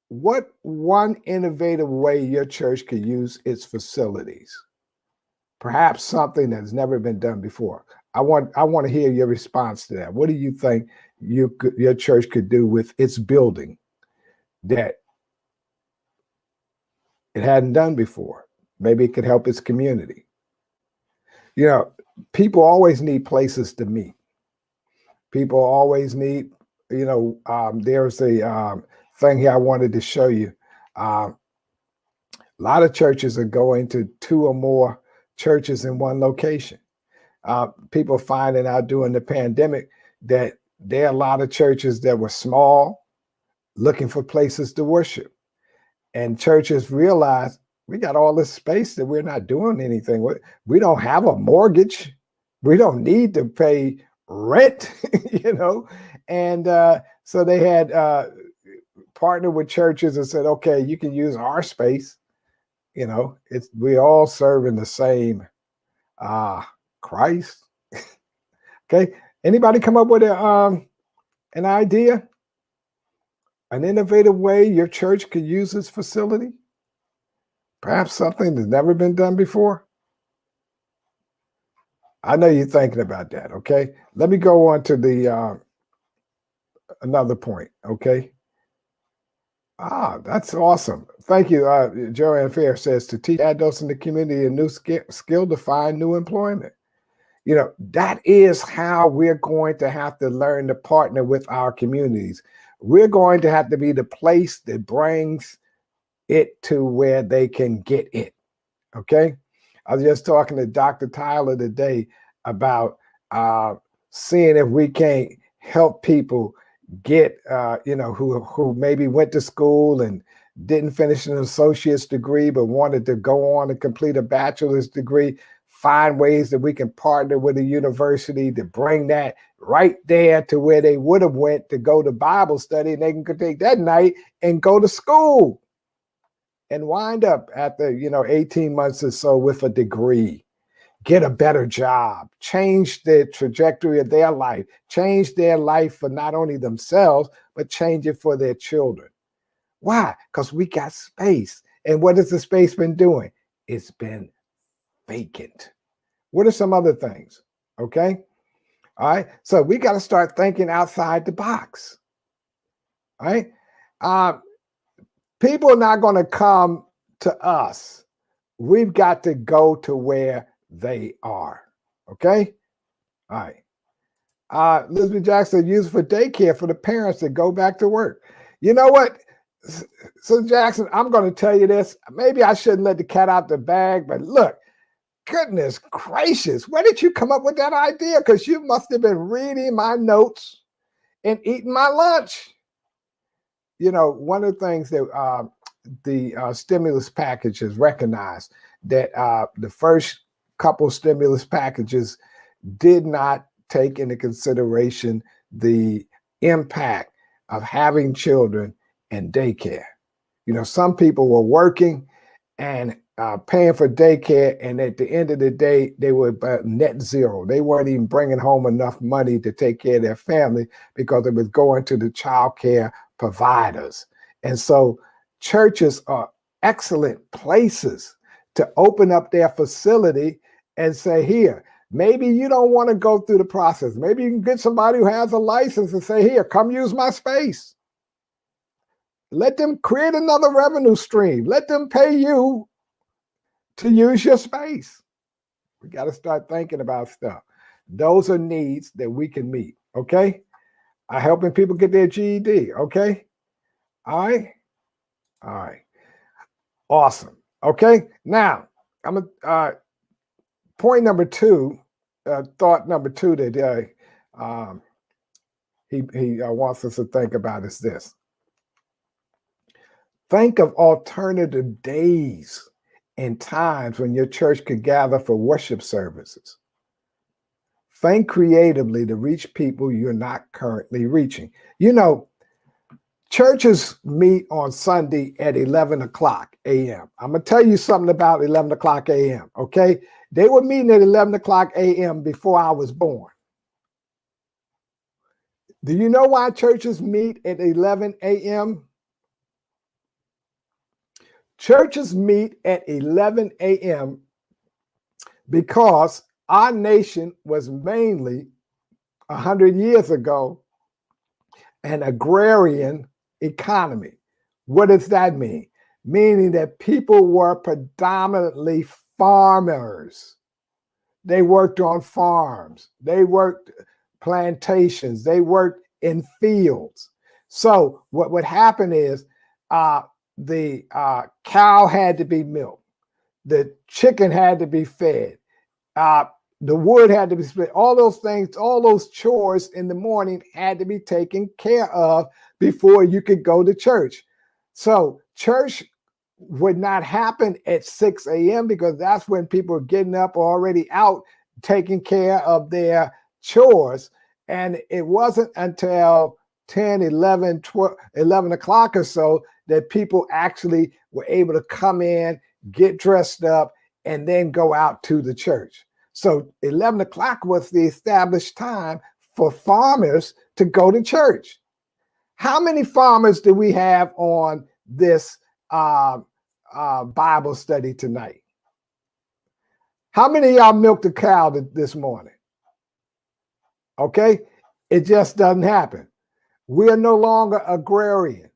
what one innovative way your church could use its facilities? Perhaps something that's never been done before. I want to hear your response to that. What do you think your church could do with its building that it hadn't done before? Maybe it could help its community. You know, people always need places to meet. People always need, there's a thing here I wanted to show you. A lot of churches are going to 2 or more churches in one location. People finding out during the pandemic that there are a lot of churches that were small, looking for places to worship. And churches realize we got all this space that we're not doing anything with. We don't have a mortgage. We don't need to pay rent, And so they had partnered with churches and said, okay, you can use our space. We all serve in the same Christ. Okay. Anybody come up with an idea? An innovative way your church could use its facility? Perhaps something that's never been done before? I know you're thinking about that, okay? Let me go on to the another point, okay? That's awesome. Thank you. Joanne Fair says to teach adults in the community a new skill to find new employment. That is how we're going to have to learn to partner with our communities. We're going to have to be the place that brings it to where they can get it. Okay. I was just talking to Dr. Tyler today about seeing if we can't help people get, who maybe went to school and didn't finish an associate's degree, but wanted to go on and complete a bachelor's degree. Find ways that we can partner with a university to bring that right there to where they would have went to go to Bible study, and they can take that night and go to school and wind up after 18 months or so with a degree, get a better job, change the trajectory of their life, change their life for not only themselves, but change it for their children. Why? Because we got space. And what has the space been doing? It's been vacant. What are some other things? Okay. All right. So we got to start thinking outside the box. All right. People are not going to come to us. We've got to go to where they are. Okay. All right. Elizabeth Jackson, used for daycare for the parents that go back to work. You know what? So Jackson, I'm going to tell you this. Maybe I shouldn't let the cat out the bag, but look, goodness gracious, where did you come up with that idea? Because you must have been reading my notes and eating my lunch. One of the things that the stimulus package has recognized that the first couple stimulus packages did not take into consideration the impact of having children in daycare. Some people were working and paying for daycare. And at the end of the day, they were about net zero. They weren't even bringing home enough money to take care of their family because it was going to the child care providers. And so churches are excellent places to open up their facility and say, here, maybe you don't want to go through the process. Maybe you can get somebody who has a license and say, here, come use my space. Let them create another revenue stream. Let them pay you to use your space. We got to start thinking about stuff. Those are needs that we can meet. Okay. Helping people get their GED. Okay. All right. All right. Awesome. Okay. Now, I'm a point number two, thought number two that he wants us to think about is this. Think of alternative days and times when your church could gather for worship services. Think creatively to reach people you're not currently reaching. You know, churches meet on Sunday at 11 o'clock a.m. I'm going to tell you something about 11 o'clock a.m., okay? They were meeting at 11 o'clock a.m. before I was born. Do you know why churches meet at 11 a.m.? Churches meet at 11 a.m. because our nation was mainly 100 years ago an agrarian economy. What does that mean? Meaning that people were predominantly farmers. They worked on farms. They worked plantations. They worked in fields. So what would happen is the cow had to be milked. The chicken had to be fed. The wood had to be split. All those things, all those chores in the morning had to be taken care of before you could go to church. So church would not happen at 6 a.m. because that's when people are getting up already out taking care of their chores. And it wasn't until 10, 11, 12, 11 o'clock or so that people actually were able to come in, get dressed up, and then go out to the church. So 11 o'clock was the established time for farmers to go to church. How many farmers do we have on this Bible study tonight? How many of y'all milked a cow this morning? Okay, it just doesn't happen. We are no longer agrarian.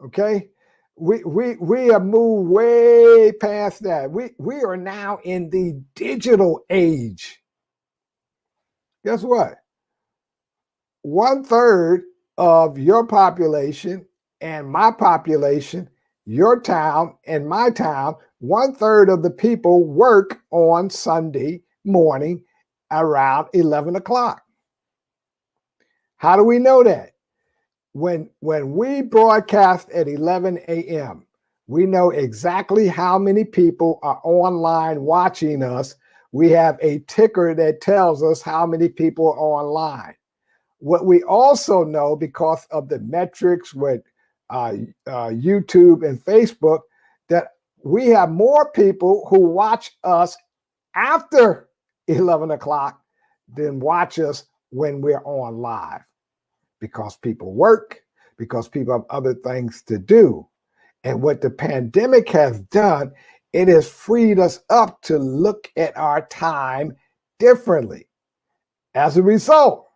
Okay, we have moved way past that. We are now in the digital age. Guess what? 1/3 of your population and my population, your town and my town, 1/3 of the people work on Sunday morning around 11 o'clock. How do we know that? When we broadcast at 11 a.m., we know exactly how many people are online watching us. We have a ticker that tells us how many people are online. What we also know, because of the metrics with YouTube and Facebook, that we have more people who watch us after 11 o'clock than watch us when we're on live, because people work, because people have other things to do. And what the pandemic has done, it has freed us up to look at our time differently. As a result,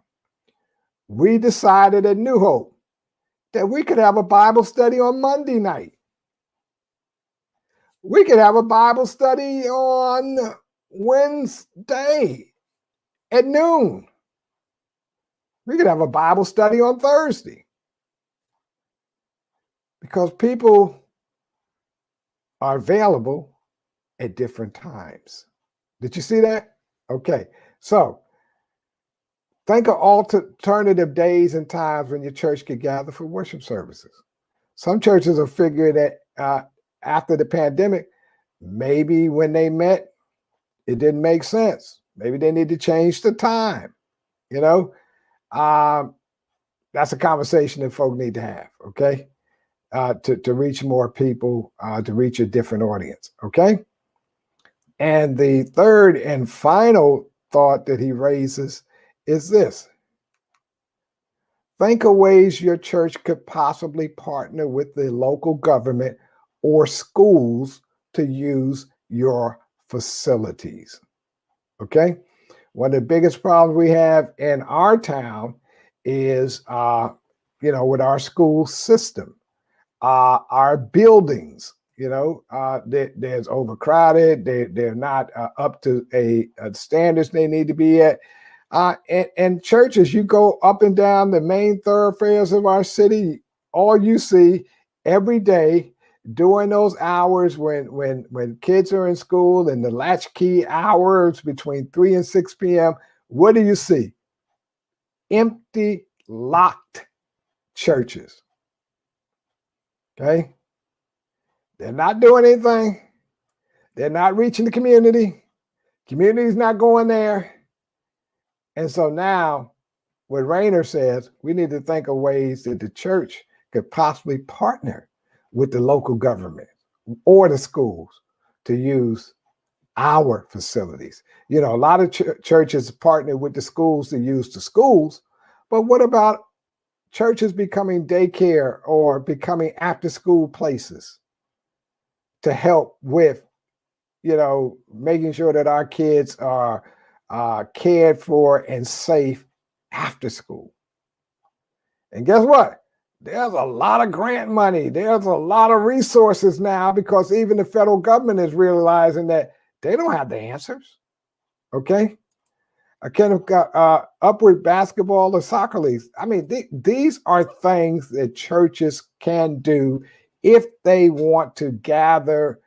we decided at New Hope that we could have a Bible study on Monday night. We could have a Bible study on Wednesday at noon. We could have a Bible study on Thursday, because people are available at different times. Did you see that? Okay, so think of alternative days and times when your church could gather for worship services. Some churches have figured that after the pandemic, maybe when they met, it didn't make sense. Maybe they need to change the time. You know, that's a conversation that folk need to have. Okay, to reach more people, to reach a different audience. Okay. And the third and final thought that he raises is this: think of ways your church could possibly partner with the local government or schools to use your facilities. Okay. One of the biggest problems we have in our town is, with our school system, our buildings. There's overcrowded. They're not up to a standards they need to be at. And churches, you go up and down the main thoroughfares of our city, all you see every day during those hours when kids are in school and the latchkey hours between 3 and 6 p.m., what do you see? Empty, locked churches. Okay? They're not doing anything. They're not reaching the community. Community's not going there. And so now what Rayner says, we need to think of ways that the church could possibly partner with the local government or the schools to use our facilities. A lot of churches partner with the schools to use the schools, but what about churches becoming daycare or becoming after-school places to help with, making sure that our kids are cared for and safe after school? And guess what? There's a lot of grant money. There's a lot of resources now, because even the federal government is realizing that they don't have the answers. Okay? I kind of got upward basketball or soccer leagues. I mean, these are things that churches can do if they want to gather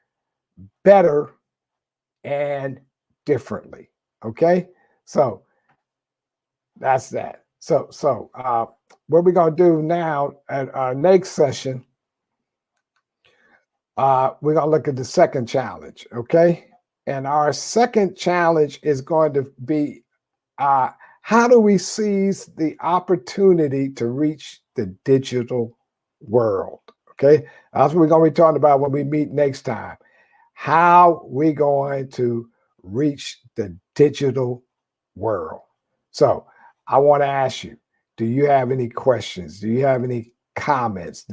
better and differently. Okay? So that's that. So what we're going to do now at our next session, we're going to look at the second challenge, okay? And our second challenge is going to be, how do we seize the opportunity to reach the digital world, okay? That's what we're going to be talking about when we meet next time. How we going to reach the digital world. So I want to ask you, do you have any questions? Do you have any comments?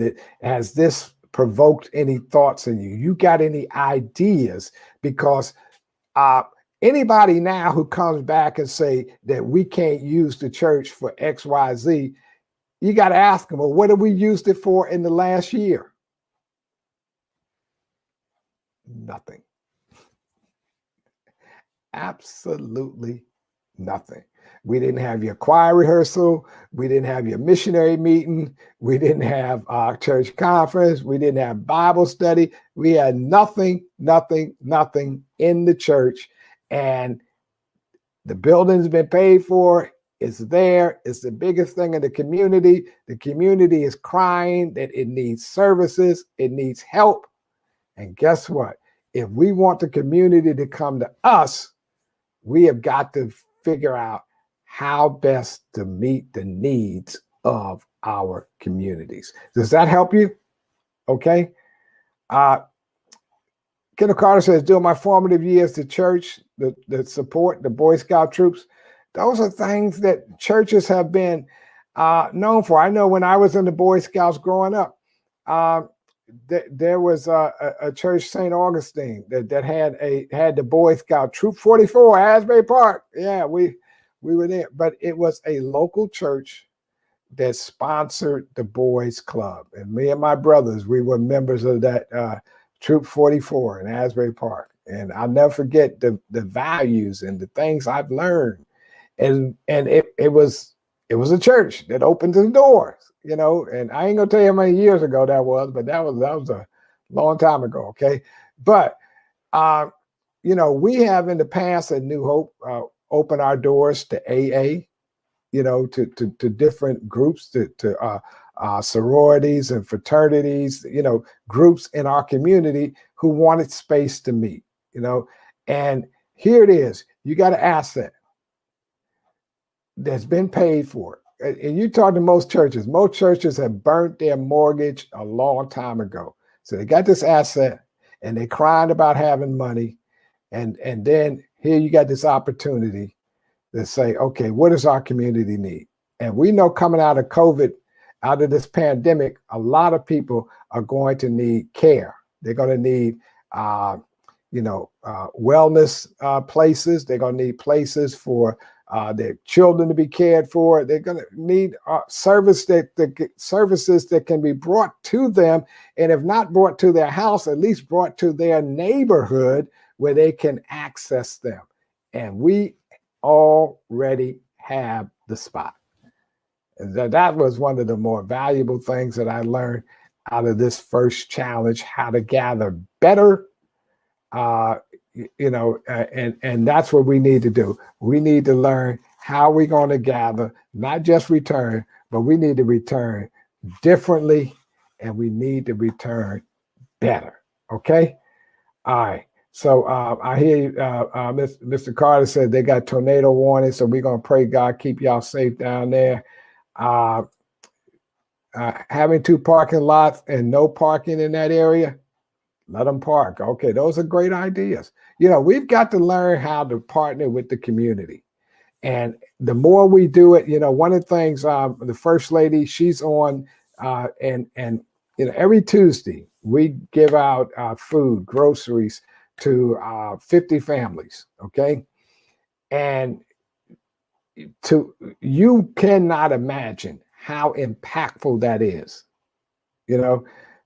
Has this provoked any thoughts in you? You got any ideas? Because anybody now who comes back and say that we can't use the church for X, Y, Z, you got to ask them, well, what have we used it for in the last year? Nothing. Absolutely nothing. We didn't have your choir rehearsal. We didn't have your missionary meeting. We didn't have our church conference. We didn't have Bible study. We had nothing in the church. And the building's been paid for. It's there. It's the biggest thing in the community. The community is crying that it needs services. It needs help. And guess what? If we want the community to come to us, we have got to figure out how best to meet the needs of our communities. Does that help you? Okay. Kendall Carter says, during my formative years, the church, the support, the Boy Scout troops, those are things that churches have been known for. I know when I was in the Boy Scouts growing up, there was a church, St. Augustine, that had the Boy Scout Troop 44, Asbury Park. Yeah, we were there, but it was a local church that sponsored the Boys Club, and me and my brothers, we were members of that Troop 44 in Asbury Park, and I'll never forget the values and the things I've learned, and it was a church that opened the doors. And I ain't gonna tell you how many years ago that was, but that was a long time ago. Okay. But, we have in the past at New Hope opened our doors to AA, to different groups, to sororities and fraternities, groups in our community who wanted space to meet, and here it is. You got an asset that's been paid for. and you talk to most churches have burnt their mortgage a long time ago. So they got this asset and they're crying about having money. And then here you got this opportunity to say, okay, what does our community need? And we know coming out of COVID, out of this pandemic, a lot of people are going to need care. They're going to need, wellness places. They're going to need places for their children to be cared for. They're going to need services that can be brought to them, and if not brought to their house, at least brought to their neighborhood where they can access them. And we already have the spot. And that was one of the more valuable things that I learned out of this first challenge: how to gather better. And that's what we need to do. We need to learn how we're going to gather, not just return, but we need to return differently, and we need to return better. Okay. All right. So I hear you, Mr. Carter said they got tornado warning, so we're going to pray God keep y'all safe down there. Having 2 parking lots and no parking in that area, let them park. Okay, those are great ideas. We've got to learn how to partner with the community. And the more we do it, one of the things, the First Lady, she's on, and every Tuesday we give out food, groceries to 50 families. Okay. And you cannot imagine how impactful that is.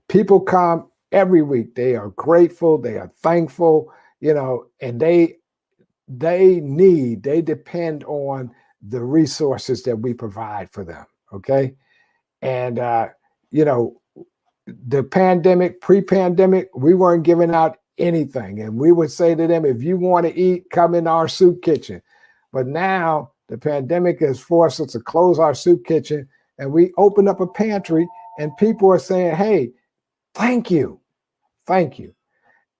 People come every week. They are grateful. They are thankful, and they depend on the resources that we provide for them. Okay. And, the pre-pandemic, we weren't giving out anything. And we would say to them, if you want to eat, come in our soup kitchen. But now the pandemic has forced us to close our soup kitchen, and we open up a pantry, and people are saying, hey, thank you. Thank you.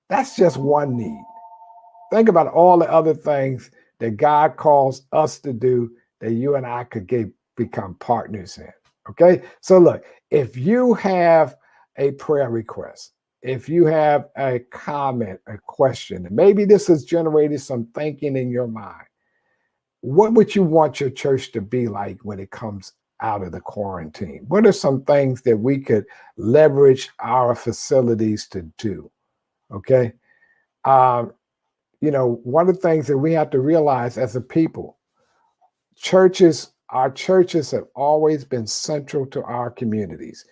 That's just one need. Think about all the other things that God calls us to do that you and I could become partners in. Okay. So look, if you have a prayer request, if you have a comment, a question, maybe this has generated some thinking in your mind. What would you want your church to be like when it comes out of the quarantine? What are some things that we could leverage our facilities to do? Okay. One of the things that we have to realize as a people, our churches have always been central to our communities.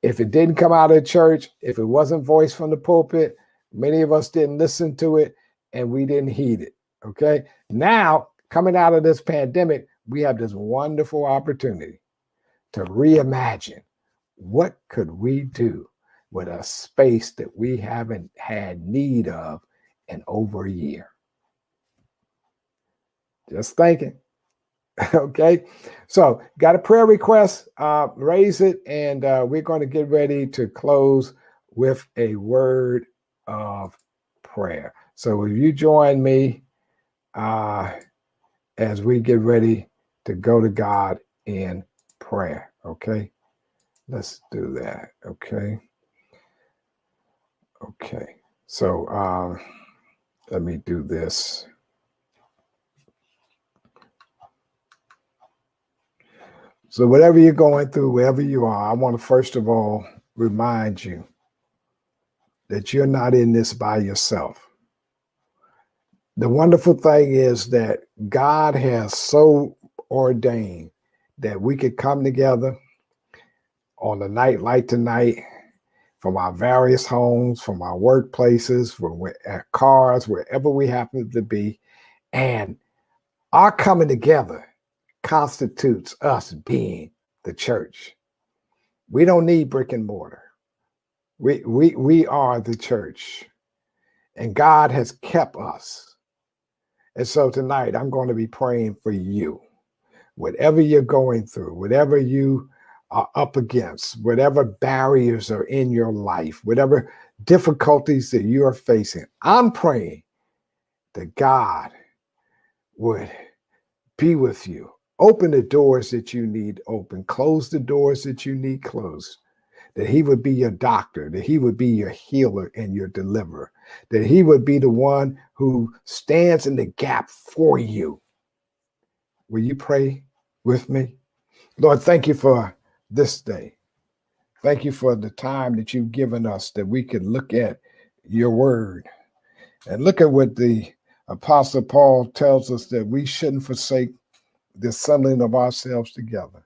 If it didn't come out of church, if it wasn't voiced from the pulpit, many of us didn't listen to it and we didn't heed it. Okay. Now, coming out of this pandemic, we have this wonderful opportunity to reimagine what could we do with a space that we haven't had need of in over a year. Just thinking. Okay. So got a prayer request, raise it, and we're going to get ready to close with a word of prayer. So will you join me as we get ready to go to God in prayer? Okay. Let's do that. Okay. Okay. So let me do this. So whatever you're going through, wherever you are, I want to first of all remind you that you're not in this by yourself. The wonderful thing is that God has so ordained that we could come together on a night like tonight from our various homes, from our workplaces, from our cars, wherever we happen to be. And our coming together constitutes us being the church. We don't need brick and mortar. We are the church, and God has kept us. And so tonight I'm going to be praying for you. Whatever you're going through, whatever you are up against, whatever barriers are in your life, whatever difficulties that you are facing, I'm praying that God would be with you, Open the doors that you need open. Close the doors that you need closed. That he would be your doctor, that he would be your healer and your deliverer, that he would be the one who stands in the gap for you. Will you pray with me? Lord, thank you for this day. Thank you for the time that you've given us that we can look at your word and look at what the Apostle Paul tells us, that we shouldn't forsake the assembling of ourselves together.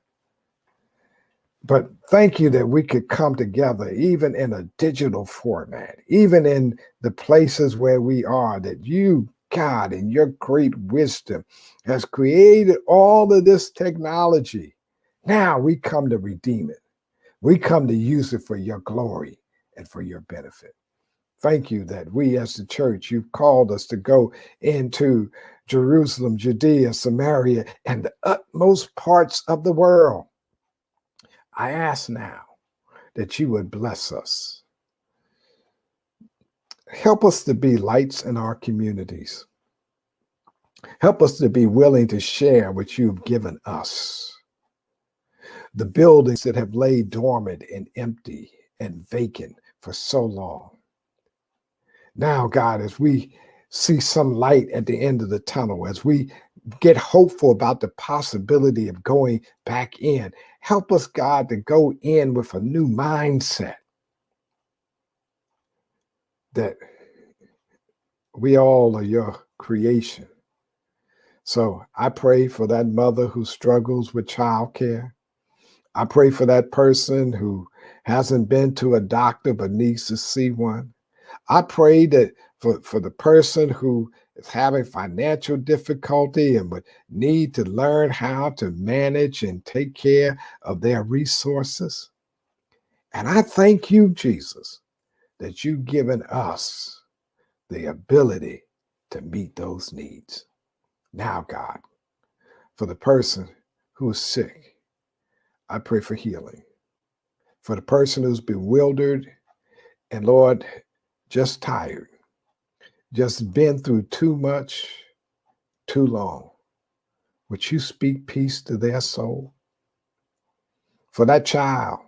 But thank you that we could come together, even in a digital format, even in the places where we are, that you, God, in your great wisdom, has created all of this technology. Now we come to redeem it. We come to use it for your glory and for your benefit. Thank you that we as the church, you've called us to go into Jerusalem, Judea, Samaria, and the utmost parts of the world. I ask now that you would bless us. Help us to be lights in our communities. Help us to be willing to share what you've given us. The buildings that have laid dormant and empty and vacant for so long. Now, God, as we see some light at the end of the tunnel, as we get hopeful about the possibility of going back in, help us, God, to go in with a new mindset that we all are your creation. So I pray for that mother who struggles with childcare. I pray for that person who hasn't been to a doctor but needs to see one. I pray that for the person who is having financial difficulty and would need to learn how to manage and take care of their resources. And I thank you, Jesus, that you've given us the ability to meet those needs. Now, God, for the person who is sick, I pray for healing. For the person who's bewildered and, Lord, just tired, just been through too much, too long, would you speak peace to their soul? For that child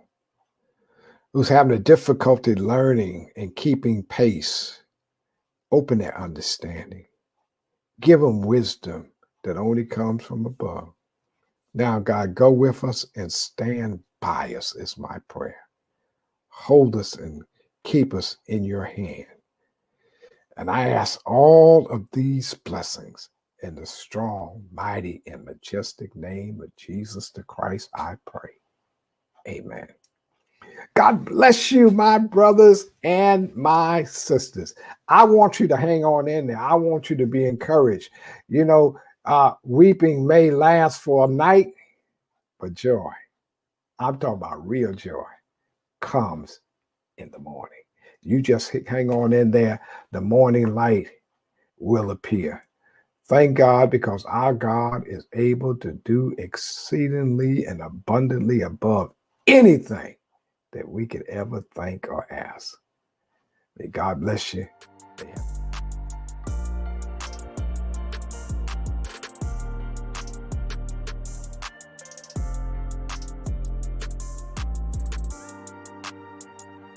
who's having a difficulty learning and keeping pace, open their understanding. Give them wisdom that only comes from above. Now, God, go with us and stand by us is my prayer. Hold us and keep us in your hand. And I ask all of these blessings in the strong, mighty, and majestic name of Jesus the Christ, I pray. Amen. God bless you, my brothers and my sisters. I want you to hang on in there. I want you to be encouraged. You know, weeping may last for a night, but joy, I'm talking about real joy, comes in the morning. You just hang on in there. The morning light will appear. Thank God, because our God is able to do exceedingly and abundantly above anything that we could ever think or ask. May God bless you. Amen.